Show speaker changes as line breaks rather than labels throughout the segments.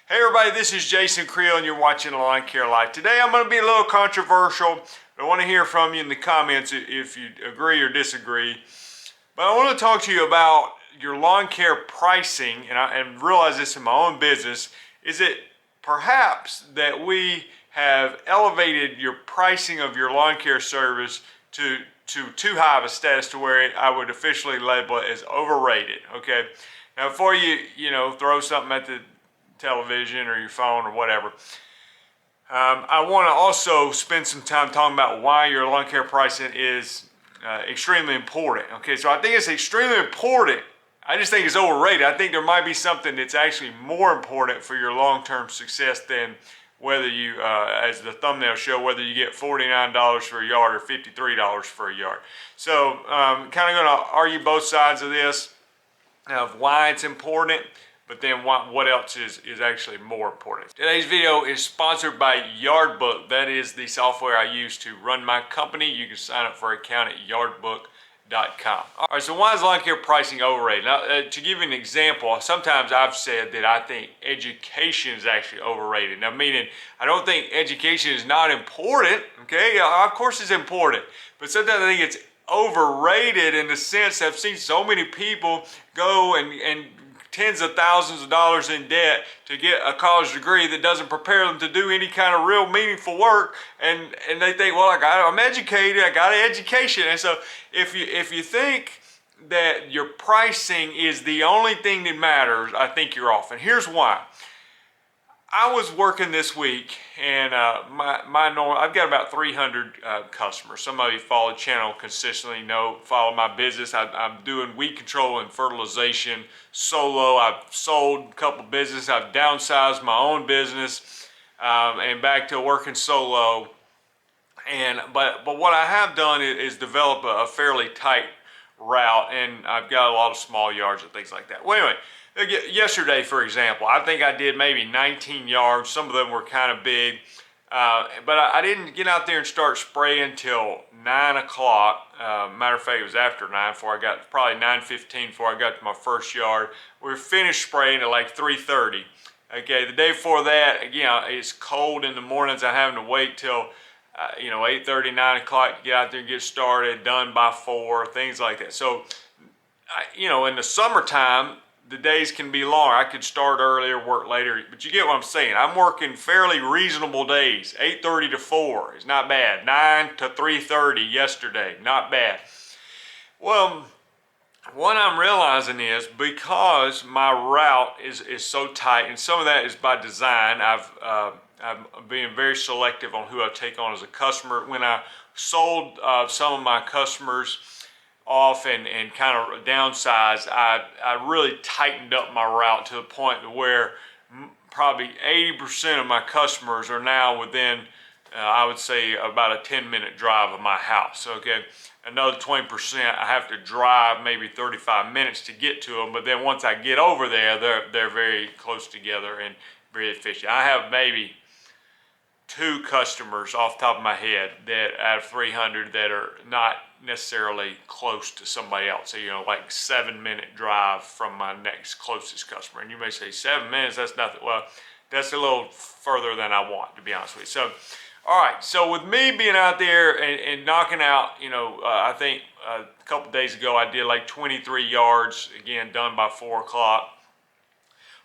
Hey everybody, this is Jason Creel and you're watching Lawn Care Life. Today I'm going to be a little controversial. I want to hear from you in the comments if you agree or disagree. But I want to talk to you about your lawn care pricing, and realize this in my own business. Is it perhaps that we have elevated your pricing of your lawn care service to too high of a status to where I would officially label it as overrated? Okay. Now before you throw something at the television or your phone or whatever, I want to also spend some time talking about why your lawn care pricing is extremely important. Okay, so I think it's extremely important. I just think it's overrated. I think there might be something that's actually more important for your long-term success than whether you, as the thumbnail show, whether you get $49 for a yard or $53 for a yard. So kind of going to argue both sides of this, of why it's important, but then what else is actually more important. Today's video is sponsored by Yardbook. That is the software I use to run my company. You can sign up for an account at yardbook.com. All right, so why is lawn care pricing overrated? Now, to give you an example, sometimes I've said that I think education is actually overrated. Now, meaning I don't think education is not important, okay? Of course it's important, but sometimes I think it's overrated in the sense I've seen so many people go and tens of thousands of dollars in debt to get a college degree that doesn't prepare them to do any kind of real meaningful work, and they think, well, I'm educated, I got an education. And so if you think that your pricing is the only thing that matters, I think you're off. And here's why. I was working this week, and I've got about 300 customers. Some of you follow the channel consistently, follow my business. I'm doing weed control and fertilization solo. I've sold a couple businesses. I've downsized my own business and back to working solo. But what I have done is develop a fairly tight route, and I've got a lot of small yards and things like that. Well, anyway. Yesterday, for example, I think I did maybe 19 yards. Some of them were kind of big, but I didn't get out there and start spraying till 9 o'clock. Matter of fact, it was after 9 before I got, probably 9:15 before I got to my first yard. We were finished spraying at like 3:30. Okay, the day before that, again, it's cold in the mornings. I'm having to wait till 8:30, 9 o'clock to get out there and get started, done by 4, things like that. So, in the summertime, the days can be long. I could start earlier, work later, but you get what I'm saying. I'm working fairly reasonable days. 8:30 to 4 is not bad. 9 to 3:30 yesterday, not bad. Well, what I'm realizing is because my route is so tight, and some of that is by design. I'm being very selective on who I take on as a customer. When I sold some of my customers off and kind of downsized, I really tightened up my route to the point where probably 80% of my customers are now within, I would say, about a 10-minute drive of my house. Okay, another 20% I have to drive maybe 35 minutes to get to them, but then once I get over there, they're very close together and very efficient. I have maybe 2 customers off the top of my head that out of 300 that are not necessarily close to somebody else. So, like 7-minute drive from my next closest customer. And you may say 7 minutes, that's nothing. Well, that's a little further than I want, to be honest with you. So, all right. So with me being out there and knocking out, I think a couple days ago I did like 23 yards, again, done by 4 o'clock.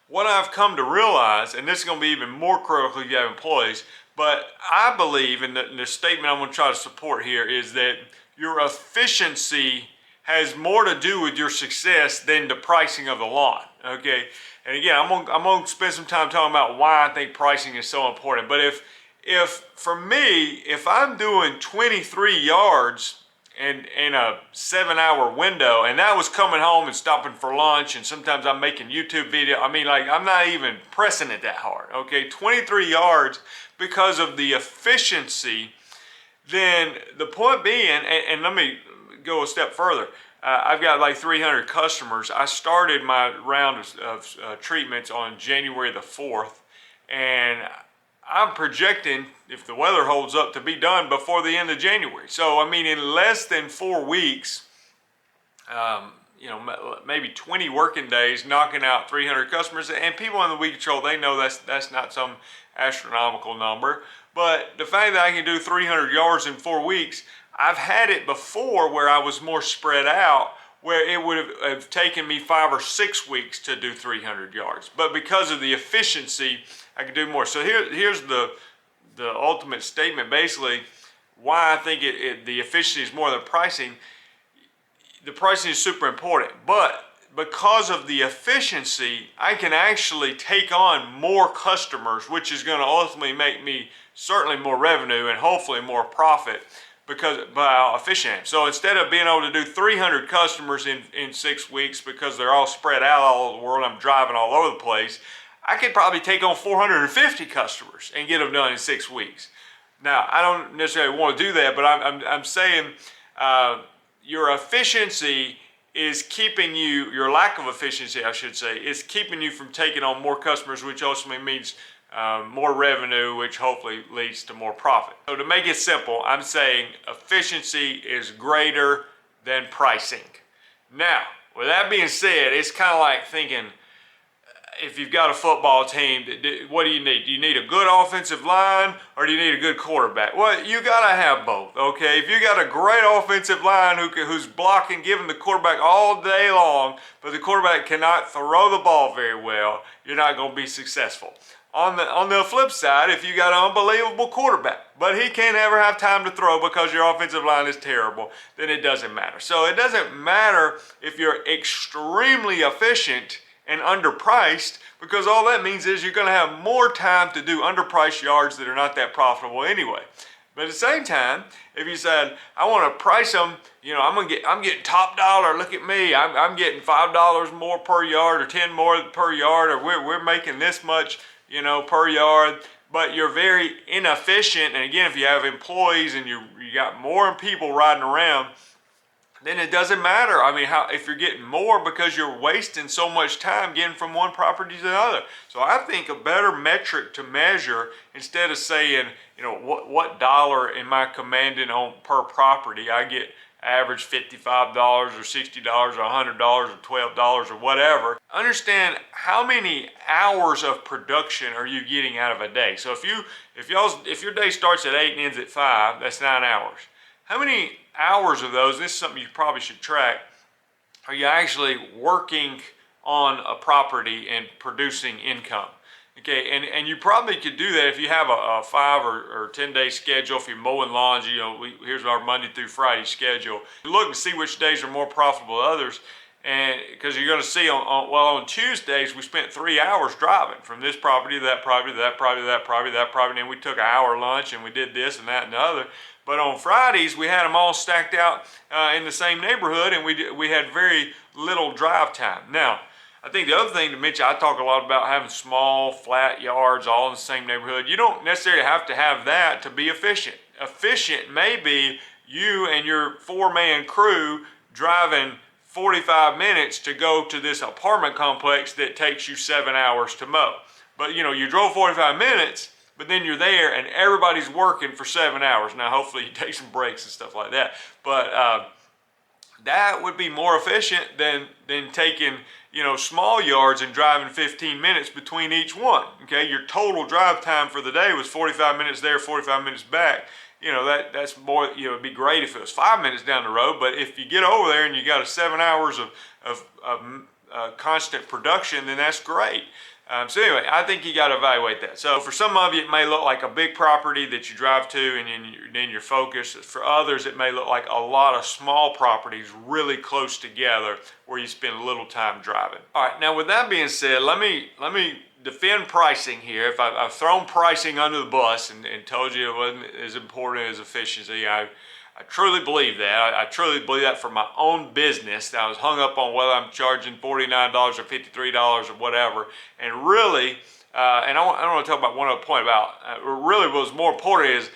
What I've come to realize, and this is going to be even more critical if you have employees, but I believe, and the statement I'm going to try to support here is that your efficiency has more to do with your success than the pricing of the lawn, okay? And again, I'm gonna spend some time talking about why I think pricing is so important. But if for me, if I'm doing 23 yards in a 7-hour window, and that was coming home and stopping for lunch, and sometimes I'm making YouTube video, I'm not even pressing it that hard, okay? 23 yards because of the efficiency. Then the point being, and let me go a step further, I've got like 300 customers. I started my round of treatments on January the 4th, and I'm projecting, if the weather holds up, to be done before the end of January. So, in less than 4 weeks, maybe 20 working days knocking out 300 customers. And people in the weed control, they know that's not some astronomical number. But the fact that I can do 300 yards in 4 weeks, I've had it before where I was more spread out, where it would have taken me 5 or 6 weeks to do 300 yards. But because of the efficiency, I can do more. So here's the ultimate statement, basically, why I think the efficiency is more than pricing. The pricing is super important, but because of the efficiency, I can actually take on more customers, which is going to ultimately make me certainly more revenue and hopefully more profit because by how efficient I am. So instead of being able to do 300 customers in 6 weeks because they're all spread out all over the world, I'm driving all over the place, I could probably take on 450 customers and get them done in 6 weeks. Now, I don't necessarily want to do that, but I'm saying your efficiency is keeping you, your lack of efficiency, I should say, is keeping you from taking on more customers, which ultimately means more revenue, which hopefully leads to more profit. So to make it simple, I'm saying efficiency is greater than pricing. Now, with that being said, it's kind of like thinking, if you've got a football team, what do you need? Do you need a good offensive line or do you need a good quarterback? Well, you gotta have both, okay? If you got a great offensive line who's blocking, giving the quarterback all day long, but the quarterback cannot throw the ball very well, you're not gonna be successful. On the flip side, if you got an unbelievable quarterback, but he can't ever have time to throw because your offensive line is terrible, then it doesn't matter. So it doesn't matter if you're extremely efficient and underpriced, because all that means is you're going to have more time to do underpriced yards that are not that profitable anyway. But at the same time, if you said, I want to price them, I'm getting top dollar, look at me, I'm getting $5 more per yard or 10 more per yard, or we're making this much, per yard, but you're very inefficient. And again, if you have employees and you got more people riding around, then it doesn't matter. I mean, if you're getting more because you're wasting so much time getting from one property to another. So I think a better metric to measure, instead of saying, what dollar am I commanding on per property, I get average $55 or $60 or $100 or $12 or whatever. Understand how many hours of production are you getting out of a day. So if your day starts at 8 and ends at 5, that's 9 hours. How many hours of those, this is something you probably should track, are you actually working on a property and producing income? Okay, and you probably could do that if you have a 5 or 10 day schedule. If you're mowing lawns, here's our Monday through Friday schedule. Look and see which days are more profitable than others. And because you're going to see on Tuesdays, we spent 3 hours driving from this property to that property, to that property, to that property, to that property, and we took an hour lunch and we did this and that and the other. But on Fridays, we had them all stacked out in the same neighborhood, and we had very little drive time. Now, I think the other thing to mention, I talk a lot about having small, flat yards all in the same neighborhood. You don't necessarily have to have that to be efficient. Efficient may be you and your 4-man crew driving 45 minutes to go to this apartment complex that takes you 7 hours to mow. But you drove 45 minutes, but then you're there and everybody's working for 7 hours. Now, hopefully you take some breaks and stuff like that. But that would be more efficient than taking, small yards and driving 15 minutes between each one. Okay, your total drive time for the day was 45 minutes there, 45 minutes back. That's more, it'd be great if it was 5 minutes down the road, but if you get over there and you got 7 hours of constant production, then that's great. So anyway, I think you got to evaluate that. So for some of you, it may look like a big property that you drive to and then you're focused. For others, it may look like a lot of small properties really close together where you spend a little time driving. All right, now with that being said, let me defend pricing here. If I've thrown pricing under the bus and told you it wasn't as important as efficiency, I truly believe that. I truly believe that for my own business. I was hung up on whether I'm charging $49 or $53 or whatever. And really, and I want to talk about one other point about, really what's more important is,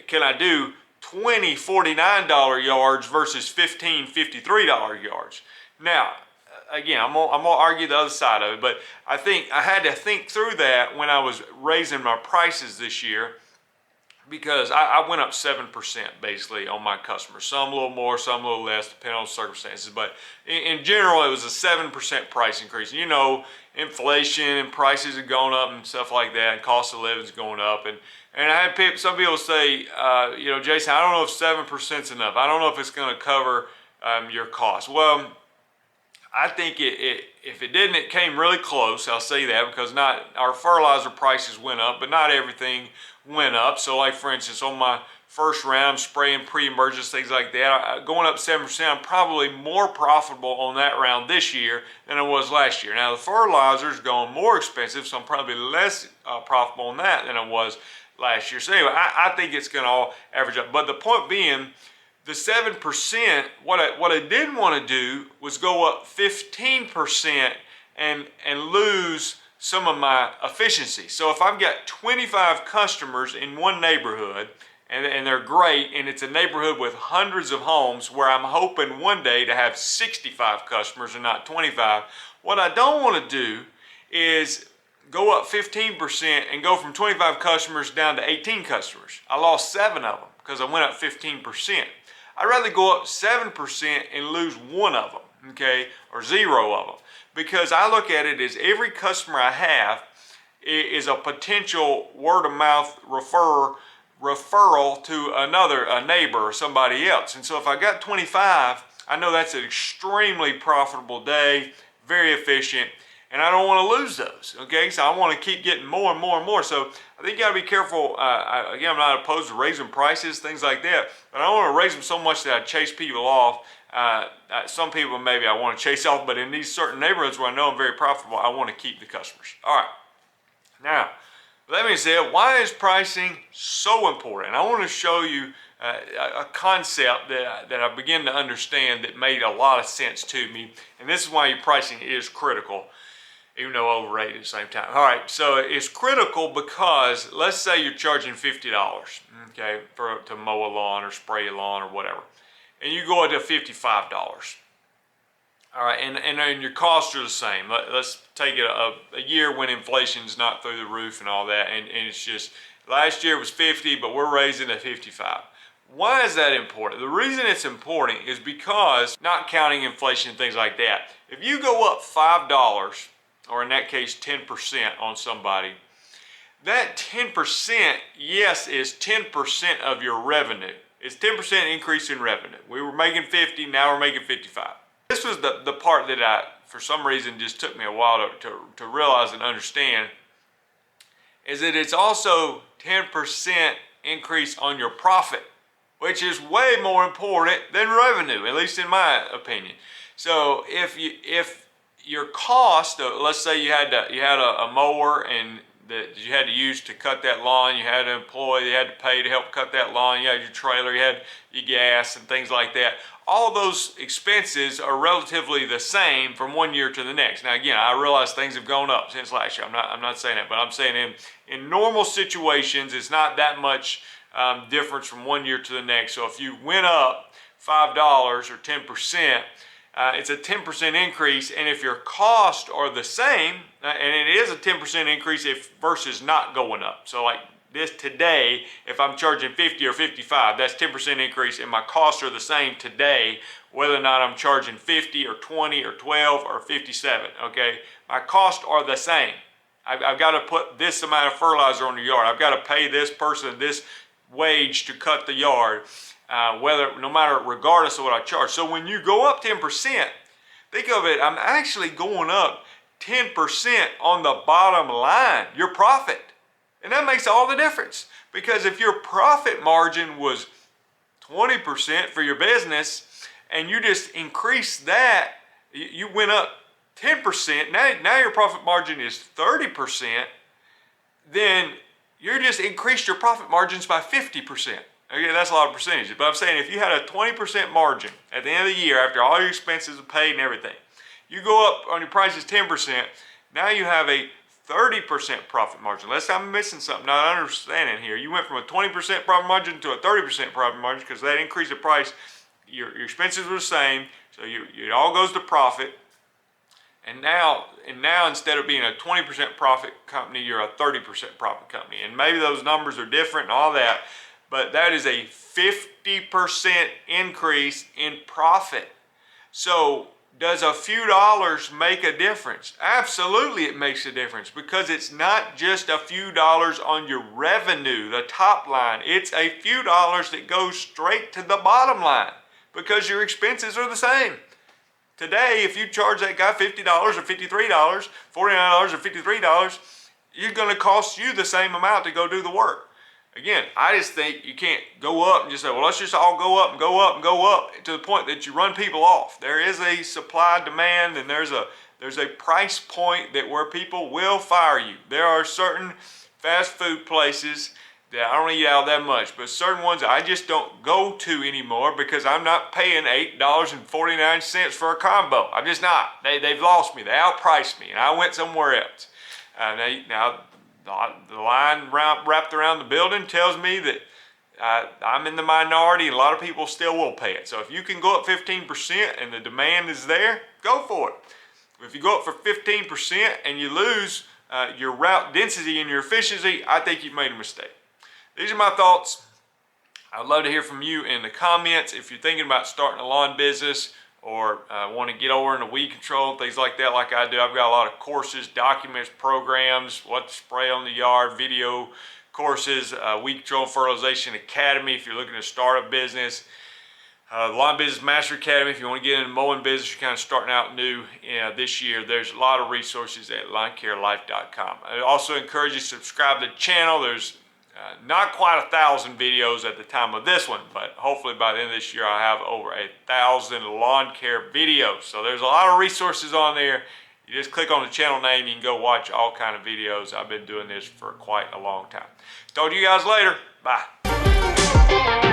can I do 20 $49 yards versus 15 $53 yards? Now, again, I'm gonna argue the other side of it, but I think I had to think through that when I was raising my prices this year, because I went up 7% basically on my customers. Some a little more, some a little less, depending on circumstances. But in general, it was a 7% price increase. You know, inflation and prices have gone up and stuff like that, and cost of living is going up. And I had some people say, you know, Jason, I don't know if 7% is enough. I don't know if it's going to cover your costs. Well, I think if it didn't, it came really close. I'll say that, because not our fertilizer prices went up, but not everything went up. So like, for instance, on my first round, I'm spraying pre-emergence, things like that, going up 7%, I'm probably more profitable on that round this year than I was last year. Now the fertilizer's going more expensive, so I'm probably less profitable on that than I was last year. So anyway, I think it's going to all average up. But the point being, the 7%, what I didn't want to do was go up 15% and lose some of my efficiency. So if I've got 25 customers in one neighborhood, and they're great, and it's a neighborhood with hundreds of homes where I'm hoping one day to have 65 customers and not 25, what I don't want to do is go up 15% and go from 25 customers down to 18 customers. I lost 7 of them because I went up 15%. I'd rather go up 7% and lose 1 of them, okay, or 0 of them. Because I look at it as every customer I have is a potential word-of-mouth referral to a neighbor or somebody else. And so if I got 25, I know that's an extremely profitable day, very efficient, and I don't want to lose those, okay? So I want to keep getting more and more and more. So I think you got to be careful. Again, I'm not opposed to raising prices, things like that, but I don't want to raise them so much that I chase people off. Some people maybe I want to chase off, but in these certain neighborhoods where I know I'm very profitable, I want to keep the customers. All right. Now, that being said, why is pricing so important? I want to show you a concept that I begin to understand that made a lot of sense to me, and this is why your pricing is critical, even though overrated at the same time. All right, so it's critical because let's say you're charging $50, okay, to mow a lawn or spray a lawn or whatever, and you go to $55. All right, and your costs are the same. Let's take it a year when inflation's not through the roof and all that, and it's just, last year was 50, but we're raising to 55. Why is that important? The reason it's important is because, not counting inflation and things like that, if you go up $5, or in that case 10% on somebody, that 10%, yes, is 10% of your revenue. It's 10% increase in revenue. We were making 50, now we're making 55. This was the part that for some reason, just took me a while to realize and understand, is that it's also 10% increase on your profit, which is way more important than revenue, at least in my opinion. So if your cost, let's say you had a mower and that you had to use to cut that lawn, you had an employee you had to pay to help cut that lawn, you had your trailer, you had your gas and things like that. All those expenses are relatively the same from one year to the next. Now again, I realize things have gone up since last year. I'm not saying that, but I'm saying in normal situations, it's not that much difference from one year to the next. So if you went up $5 or 10%, it's a 10% increase, and if your costs are the same, and it is a 10% increase versus not going up. So like this today, if I'm charging 50 or 55, that's 10% increase, and my costs are the same today, whether or not I'm charging 50 or 20 or 12 or 57, okay? My costs are the same. I've got to put this amount of fertilizer on the yard. I've got to pay this person this wage to cut the yard. Regardless of what I charge. So when you go up 10%, think of it, I'm actually going up 10% on the bottom line, your profit. And that makes all the difference. Because if your profit margin was 20% for your business, and you just increased that, you went up 10%, now your profit margin is 30%, then you just increased your profit margins by 50%. Okay, that's a lot of percentages, but I'm saying if you had a 20% margin at the end of the year after all your expenses are paid and everything, you go up on your prices 10%, now you have a 30% profit margin. Unless I'm missing something, not understanding here. You went from a 20% profit margin to a 30% profit margin because that increased the price. Your expenses were the same, so it all goes to profit. And now instead of being a 20% profit company, you're a 30% profit company. And maybe those numbers are different and all that, but that is a 50% increase in profit. So does a few dollars make a difference? Absolutely it makes a difference, because it's not just a few dollars on your revenue, the top line. It's a few dollars that goes straight to the bottom line because your expenses are the same. Today, if you charge that guy $50 or $53, $49 or $53, you're going to cost you the same amount to go do the work. Again, I just think you can't go up and just say, well, let's just all go up and go up and go up to the point that you run people off. There is a supply demand, and there's a price point that where people will fire you. There are certain fast food places that I don't eat out that much, but certain ones I just don't go to anymore because I'm not paying $8.49 for a combo. I'm just not. They've lost me. They outpriced me, and I went somewhere else. Now, the line wrapped around the building tells me that I'm in the minority, and a lot of people still will pay it. So if you can go up 15% and the demand is there, go for it. If you go up for 15% and you lose your route density and your efficiency, I think you've made a mistake. These are my thoughts. I'd love to hear from you in the comments. If you're thinking about starting a lawn business or want to get over into weed control and things like that, like I do, I've got a lot of courses, documents, programs, what to spray on the yard, video courses, Weed Control and Fertilization Academy if you're looking to start a business, Lawn Business Master Academy if you want to get into mowing business, you're kind of starting out new this year. There's a lot of resources at lawncarelife.com. I also encourage you to subscribe to the channel. There's not quite 1,000 videos at the time of this one, but hopefully by the end of this year I'll have over 1,000 lawn care videos. So there's a lot of resources on there. You just click on the channel name, you can go watch all kind of videos. I've been doing this for quite a long time. Talk to you guys later. Bye.